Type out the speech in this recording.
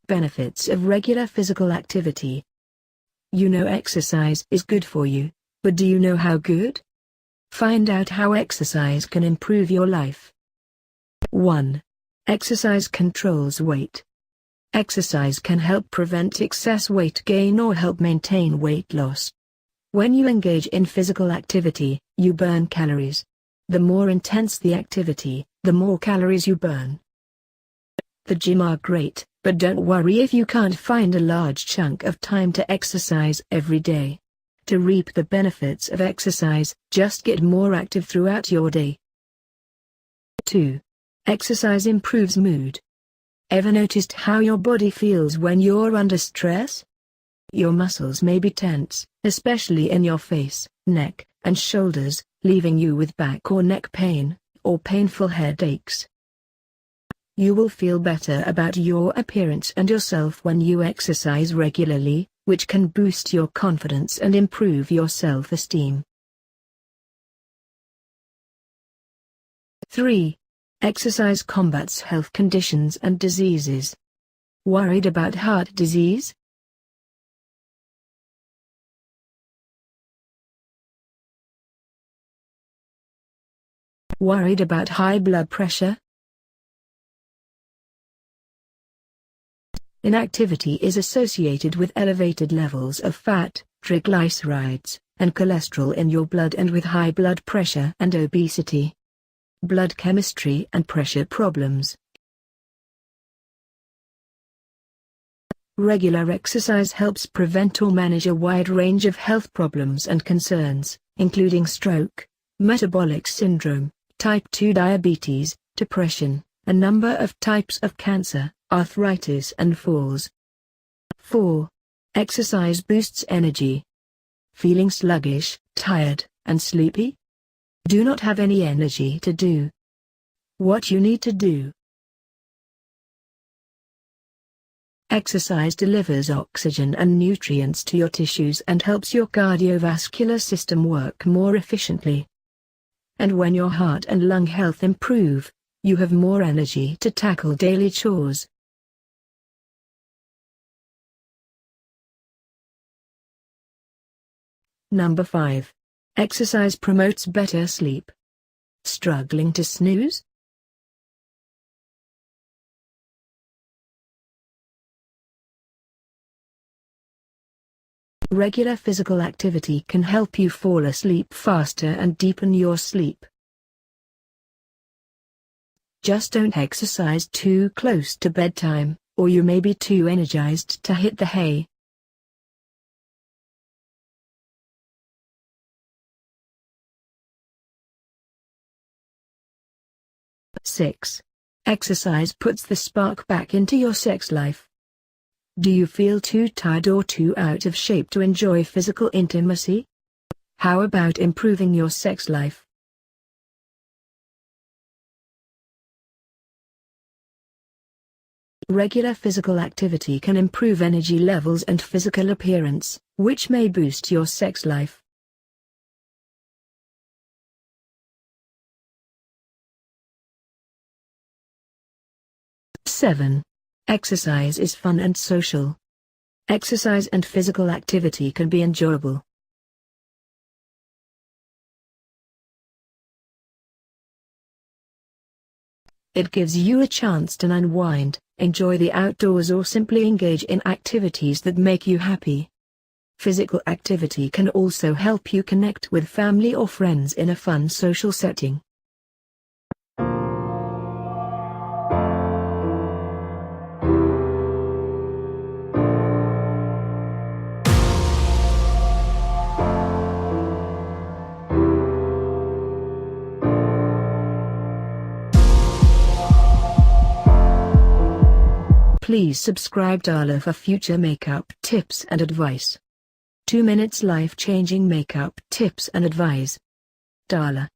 Benefits of regular physical activity. You know exercise is good for you, but do you know how good? Find out how exercise can improve your life. 1. Exercise controls weight. Exercise can help prevent excess weight gain or help maintain weight loss. When you engage in physical activity, you burn calories. The more intense the activity, the more calories you burn. The gym are great, but don't worry if you can't find a large chunk of time to exercise every day. To reap the benefits of exercise, just get more active throughout your day. 2. Exercise improves mood. Ever noticed how your body feels when you're under stress? Your muscles may be tense, especially in your face, neck, and shoulders, leaving you with back or neck pain, or painful headaches. You will feel better about your appearance and yourself when you exercise regularly, which can boost your confidence and improve your self-esteem. 3. Exercise combats health conditions and diseases. Worried about heart disease? Worried about high blood pressure? Inactivity is associated with elevated levels of fat, triglycerides, and cholesterol in your blood and with high blood pressure and obesity. Blood chemistry and pressure problems. Regular exercise helps prevent or manage a wide range of health problems and concerns, including stroke, metabolic syndrome, type 2 diabetes, depression, a number of types of cancer, arthritis and falls. 4. Exercise boosts energy. Feeling sluggish, tired, and sleepy? Do not have any energy to do what you need to do. Exercise delivers oxygen and nutrients to your tissues and helps your cardiovascular system work more efficiently. And when your heart and lung health improve, you have more energy to tackle daily chores. Number 5. Exercise promotes better sleep. Struggling to snooze? Regular physical activity can help you fall asleep faster and deepen your sleep. Just don't exercise too close to bedtime, or you may be too energized to hit the hay. 6. Exercise puts the spark back into your sex life. Do you feel too tired or too out of shape to enjoy physical intimacy? How about improving your sex life? Regular physical activity can improve energy levels and physical appearance, which may boost your sex life. 7. Exercise is fun and social. Exercise and physical activity can be enjoyable. It gives you a chance to unwind, enjoy the outdoors or simply engage in activities that make you happy. Physical activity can also help you connect with family or friends in a fun social setting. Please subscribe Darla for future makeup tips and advice. 2 minutes life-changing makeup tips and advice. Darla.